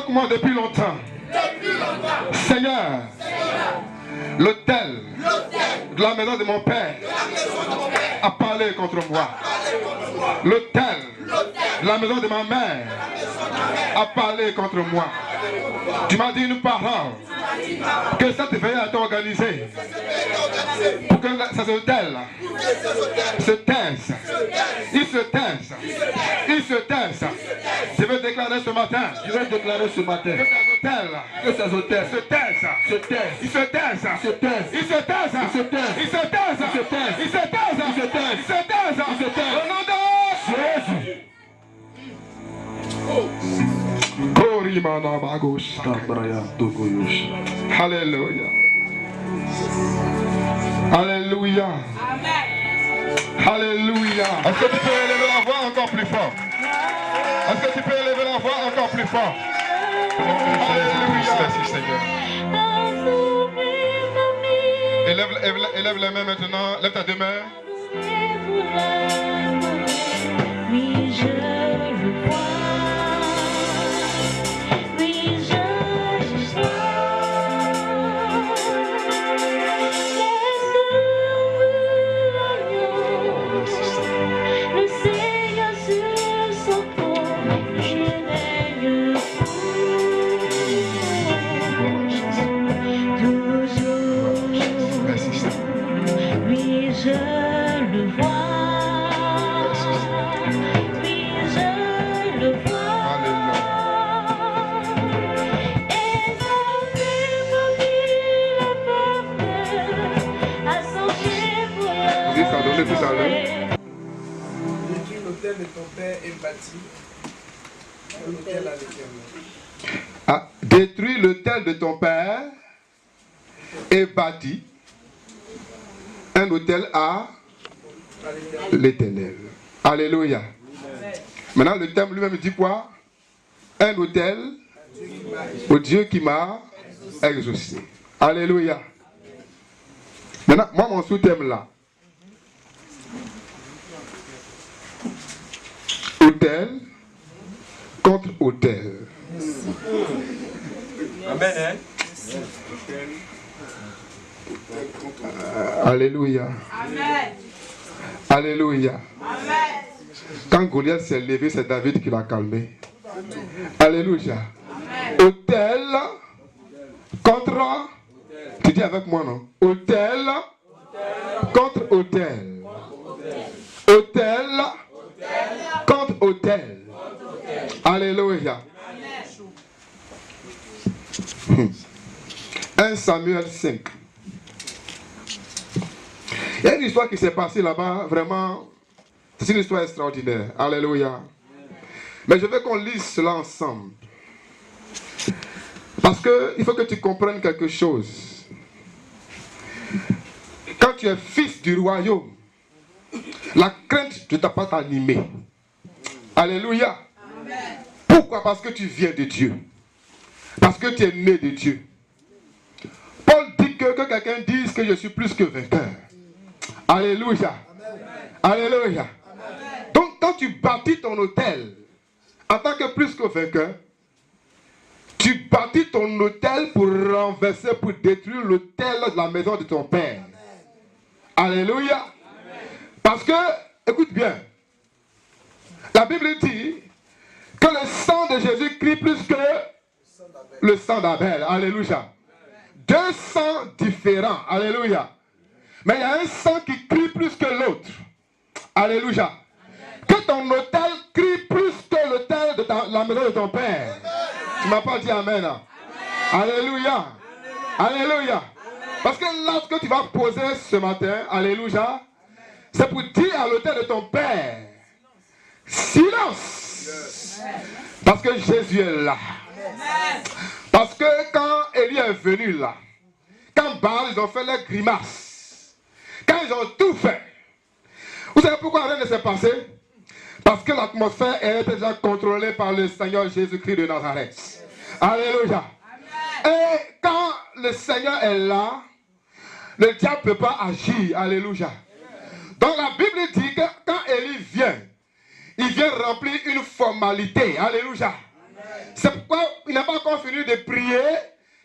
avec moi depuis longtemps. Seigneur, l'autel de la maison de mon père a parlé contre moi. L'autel de la maison de ma mère a parlé contre moi. Tu m'as dit une parole que cette veille a été organisée pour que ces hôtels se taisent. Ils se taisent. Ils se taisent. Je veux déclarer ce matin. Que ces hôtels se taisent. Ils se taisent. Ils se taisent. Ils se taisent. Ils se taisent. Ils se taisent. Ils se taisent. Ils se taisent. Ils se taisent. Ils se taisent. Au nom de Jésus. Alléluia. Alléluia. Alléluia. Est-ce que tu peux élever la voix encore plus fort? Est-ce que tu peux élever la voix encore plus fort? Alléluia. Merci Seigneur. Élève les mains maintenant. Lève ta deux mains. Oui, je le vois. Détruis l'autel de ton père et bâtis un autel à l'Éternel. Ah, détruis l'autel de ton père et bâtis un autel à l'Éternel. Alléluia. Maintenant, le thème lui-même dit quoi? Un autel au Dieu qui m'a exaucé. Alléluia. Maintenant, moi, mon sous-thème là. Autel contre autel. Amen. Alléluia. Amen. Alléluia. Amen. Quand Goliath s'est levé, c'est David qui l'a calmé. Alléluia. Autel contre. Tu dis avec moi, non? Autel contre autel. Autel contre autel. Alléluia. 1 Samuel 5. Il y a une histoire qui s'est passée là-bas, vraiment, c'est une histoire extraordinaire. Alléluia. Mais je veux qu'on lise cela ensemble. Parce qu'il faut que tu comprennes quelque chose. Quand tu es fils du royaume, la crainte ne t'a pas animé. Alléluia. Amen. Pourquoi? Parce que tu viens de Dieu. Parce que tu es né de Dieu. Paul dit que quelqu'un dise que je suis plus que vainqueur. Alléluia. Alléluia. Donc quand tu bâtis ton autel, en tant que plus que vainqueur, tu bâtis ton autel pour renverser, pour détruire l'autel de la maison de ton père. Alléluia. Parce que, écoute bien, la Bible dit que le sang de Jésus crie plus que le sang d'Abel. Alléluia. Deux sangs différents. Alléluia. Mais il y a un sang qui crie plus que l'autre. Alléluia. Que ton autel crie plus que l'autel de la maison de ton père. Tu ne m'as pas dit amen. Alléluia. Alléluia. Parce que là, ce que tu vas poser ce matin, alléluia, c'est pour dire à l'autel de ton père, silence. Parce que Jésus est là. Parce que quand Élie est venu là, quand Baal, ils ont fait leurs grimaces, quand ils ont tout fait, vous savez pourquoi rien ne s'est passé? Parce que l'atmosphère est déjà contrôlée par le Seigneur Jésus-Christ de Nazareth. Alléluia. Et quand le Seigneur est là, le diable ne peut pas agir. Alléluia. Donc la Bible dit que quand Élie vient, il vient remplir une formalité. Alléluia. C'est pourquoi il n'a pas fini de prier,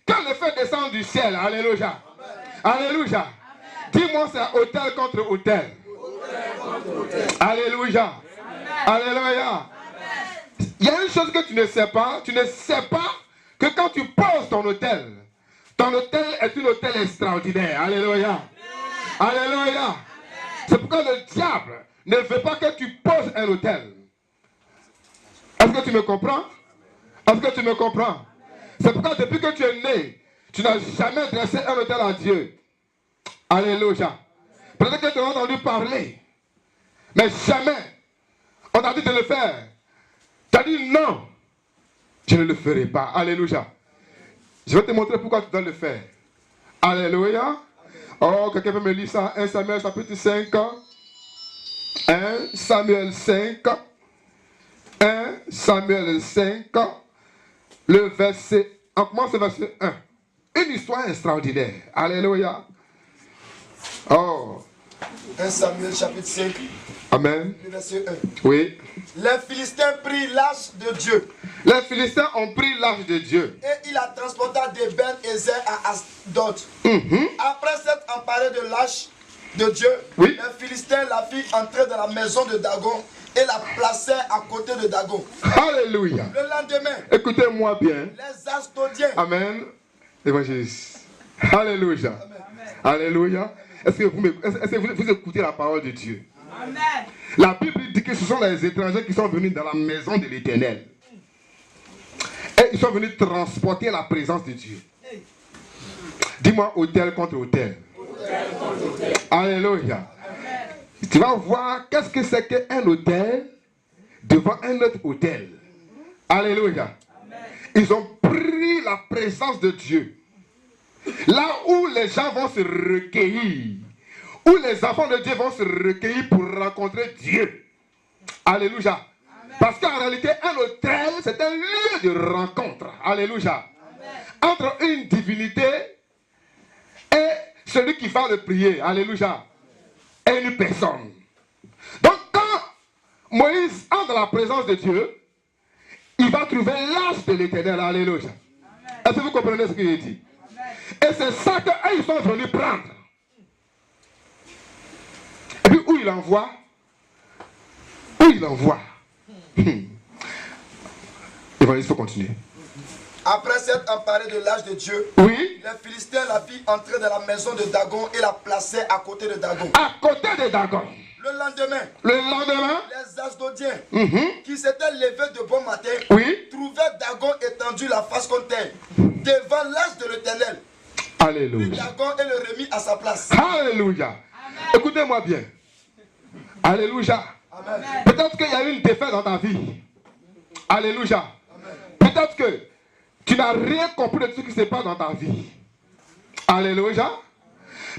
quand le feu descend du ciel, alléluia. Alléluia. Dis-moi, c'est autel contre autel. Alléluia. Alléluia. Il y a une chose que tu ne sais pas. Tu ne sais pas que quand tu poses ton autel est un autel extraordinaire. Alléluia. Alléluia. C'est pourquoi le diable ne veut pas que tu poses un autel. Est-ce que tu me comprends? Est-ce que tu me comprends? C'est pourquoi depuis que tu es né, tu n'as jamais dressé un autel à Dieu. Alléluia. Peut-être que tu as entendu parler, mais jamais on t'a dit de le faire. Tu as dit non, je ne le ferai pas. Alléluia. Je vais te montrer pourquoi tu dois le faire. Alléluia. Oh, quelqu'un peut me lire ça? 1 Samuel chapitre 5. 1 Samuel 5. 1 Samuel 5. Le verset. On commence le verset 1. Une histoire extraordinaire. Alléluia. Oh. 1 Samuel chapitre 5. Amen. Le verset 1. Oui. Les Philistins prirent l'arche de Dieu. Les Philistins ont pris l'arche de Dieu. Et il la transporta de Ben Ezer à Asdod. Après s'être emparé de l'arche de Dieu, Oui. les Philistins la firent entrer dans la maison de Dagon et la placèrent à côté de Dagon. Alléluia. Le lendemain, Écoutez-moi bien. les Asdodiens. Amen. Évangéliste. Alléluia. Alléluia. Est-ce que vous écoutez la parole de Dieu? Amen. La Bible dit que ce sont les étrangers qui sont venus dans la maison de l'Éternel. Et ils sont venus transporter la présence de Dieu. Dis-moi autel contre autel. Alléluia. Tu vas voir qu'est-ce que c'est qu'un autel devant un autre autel. Alléluia. Ils ont pris la présence de Dieu. Là où les gens vont se recueillir, où les enfants de Dieu vont se recueillir pour rencontrer Dieu. Alléluia. Parce qu'en réalité, un autel, c'est un lieu de rencontre. Alléluia. Entre une divinité et celui qui va le prier. Alléluia. Et une personne. Donc quand Moïse entre dans la présence de Dieu, il va trouver l'arche de l'Éternel. Alléluia. Est-ce que vous comprenez ce qu'il dit? Et c'est ça qu'ils sont venus prendre. Et puis où il envoie? Où il envoie? Il faut continuer. Après s'être emparé de l'arche de Dieu, Oui. les Philistins la firent entrer dans la maison de Dagon et la placèrent à côté de Dagon. À côté de Dagon. Le lendemain, les Asdodiens, qui s'étaient levés de bon matin, oui. trouvèrent Dagon étendu la face contre terre, devant l'arche de l'Éternel. Puis Alléluia. Dagon et le remit à sa place. Alléluia. Écoutez-moi bien. Alléluia. Amen. Peut-être qu'il y a eu une défaite dans ta vie. Alléluia. Peut-être que tu n'as rien compris de ce qui se passe dans ta vie. Alléluia.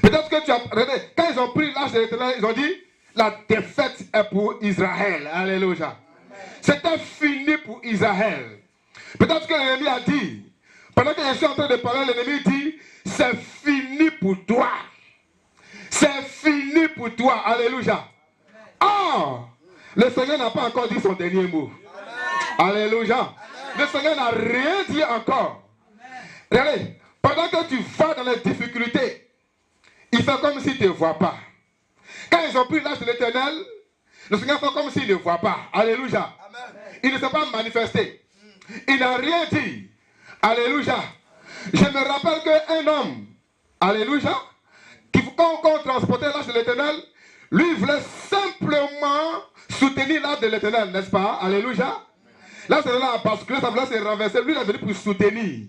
Peut-être que tu as... Regardez, quand ils ont pris l'arche de l'Éternel, ils ont dit, la défaite est pour Israël. Alléluia. C'était fini pour Israël. Peut-être que l'ennemi a dit, pendant que je suis en train de parler, l'ennemi dit, c'est fini pour toi. C'est fini pour toi. Alléluia. Oh, le Seigneur n'a pas encore dit son dernier mot. Alléluia. Le Seigneur n'a rien dit encore. Regardez, pendant que tu vas dans les difficultés, il fait comme s'il ne te voit pas. Quand ils ont pris l'arche de l'Éternel, le Seigneur fait comme s'il ne voit pas. Alléluia. Il ne s'est pas manifesté. Il n'a rien dit. Alléluia. Je me rappelle qu'un homme, alléluia, quand on transportait l'arche de l'Éternel, lui voulait simplement soutenir l'arche de l'Éternel, n'est-ce pas? Alléluia. Là, c'est là, parce que ça voulait se renverser. Lui, il est venu pour soutenir.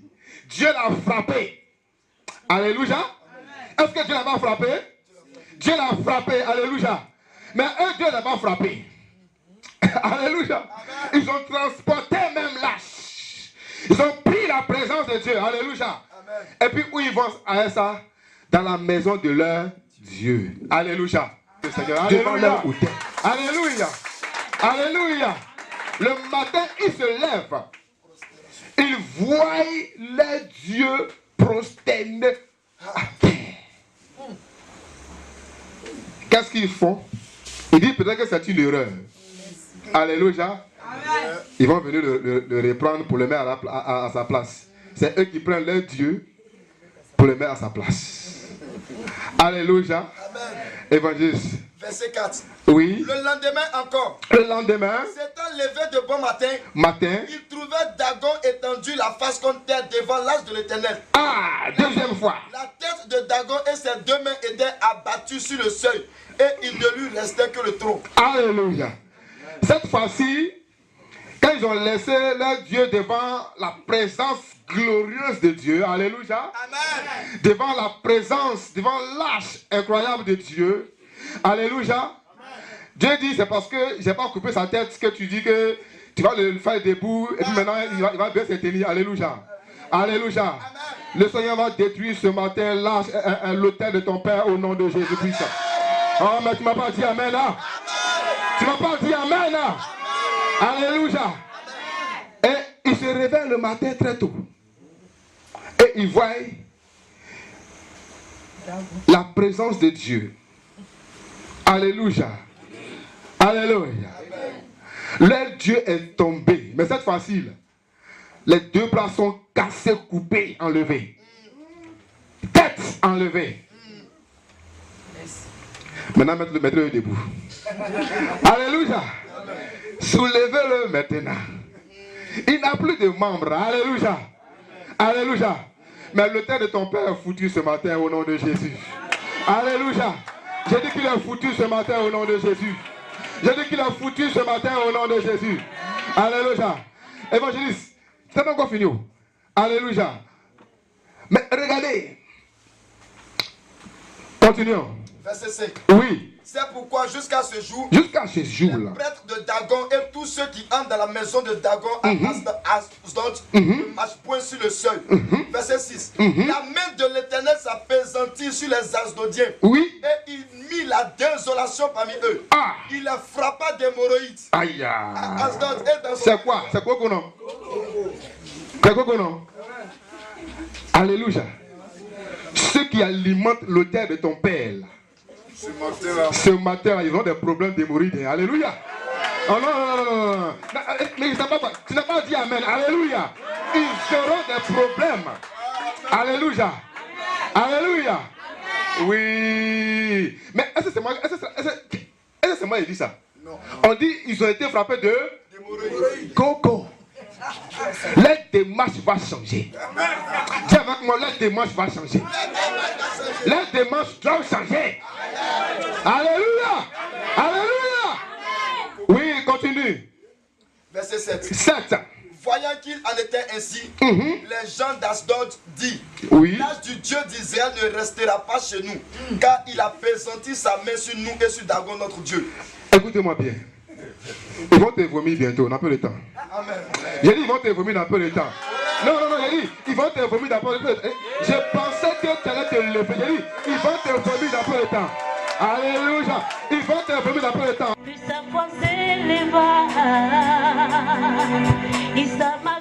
Dieu l'a frappé. Alléluia. Est-ce que Dieu l'a pas frappé? Dieu l'a frappé. Alléluia. Mais eux, Dieu l'a pas frappé. Alléluia. Ils ont transporté même l'arche. Ils ont pris la présence de Dieu. Alléluia. Et puis, où ils vont à ça? Dans la maison de leur Dieu. Alléluia. Seigneur. Alléluia. Alléluia. Alléluia. Le matin, ils se lèvent. Ils voient les dieux prosternés à terre. Qu'est-ce qu'ils font? Ils disent peut-être que c'est une erreur. Alléluia. Ils vont venir le reprendre pour le mettre à sa place. c'est eux qui prennent leur Dieu pour le mettre à sa place. Alléluia. Amen. Évangéliste. Verset 4. Oui. Le lendemain encore, Le lendemain s'étant levé de bon matin, matin. il trouvait Dagon étendu la face contre terre devant l'âge de l'Éternel. Ah, deuxième fois. La tête de Dagon et ses deux mains étaient abattues sur le seuil et il ne lui restait que le tronc. Alléluia. Cette fois-ci, quand ils ont laissé leur Dieu devant la présence glorieuse de Dieu, alléluia, Amen. devant la présence, devant l'âge incroyable de Dieu, alléluia, Dieu dit, c'est parce que j'ai pas coupé sa tête que tu dis que tu vas le faire debout et puis maintenant il va bien se tenir, alléluia, alléluia. Le Seigneur va détruire ce matin l'âge, l'autel de ton Père au nom de Jésus-Christ. Oh, mais tu m'as pas dit amen là. Tu m'as pas dit amen là. Alléluia. Et il se réveille le matin très tôt. Et il voit la présence de Dieu. Alléluia. Alléluia. Leur Dieu est tombé. Mais cette fois-ci, les deux bras sont cassés, coupés, enlevés. Tête enlevée. Maintenant, mettez-le debout. Alléluia. Soulevez-le maintenant. Il n'a plus de membres. Alléluia. Alléluia. Mais le terre de ton Père est foutu ce matin au nom de Jésus. Alléluia. J'ai dit qu'il est foutu ce matin au nom de Jésus. J'ai dit qu'il est foutu ce matin au nom de Jésus. Alléluia. Évangéliste, c'est pas encore fini. Alléluia. Mais regardez. Continuons. Verset 5. Oui. C'est pourquoi jusqu'à ce jour, Jusqu'à ce les jour-là. prêtres de Dagon et tous ceux qui entrent dans la maison de Dagon à Asdod ne marchent point sur le seuil. Verset 6. La main de l'Éternel s'apaisantit sur les Asdodiens. Oui. Et il mit la désolation parmi eux. Ah. Il les frappa d'hémorroïdes. Aïe. À Asdod et dans son... C'est quoi? C'est quoi qu'on a? C'est quoi qu'on a? Alléluia. Ceux qui alimentent l'autel de ton Père, ce matin-là, ils ont des problèmes d'hémorroïdes. Alléluia. Oh non, non, non, non, non. Mais tu n'as pas dit amen. Alléluia. Ils auront des problèmes. Alléluia. Alléluia. Oui. Mais est-ce que c'est moi, qui dit ça? Non. On dit ils ont été frappés de coco. Leur démarche va changer. Dis avec moi, leur démarche va changer. Leur démarche doit changer. Alléluia. Alléluia. Oui, continue. Verset 7. 7. Voyant qu'il en était ainsi, les gens d'Asdod disent, Oui. l'âge du Dieu d'Israël ne restera pas chez nous, car il a apaisanti sa main sur nous et sur Dagon notre Dieu. Écoutez-moi bien. Ils vont te vomir bientôt, on a peu de temps. Amen. J'ai dit ils vont te vomir dans peu de temps. Non, non, non, j'ai dit ils vont te vomir dans peu de temps. Je pensais que tu allais te lever. J'ai dit ils vont te vomir dans peu de temps. Alléluia. Ils vont te vomir dans peu de temps. Puis sa foi s'éleva, et sa main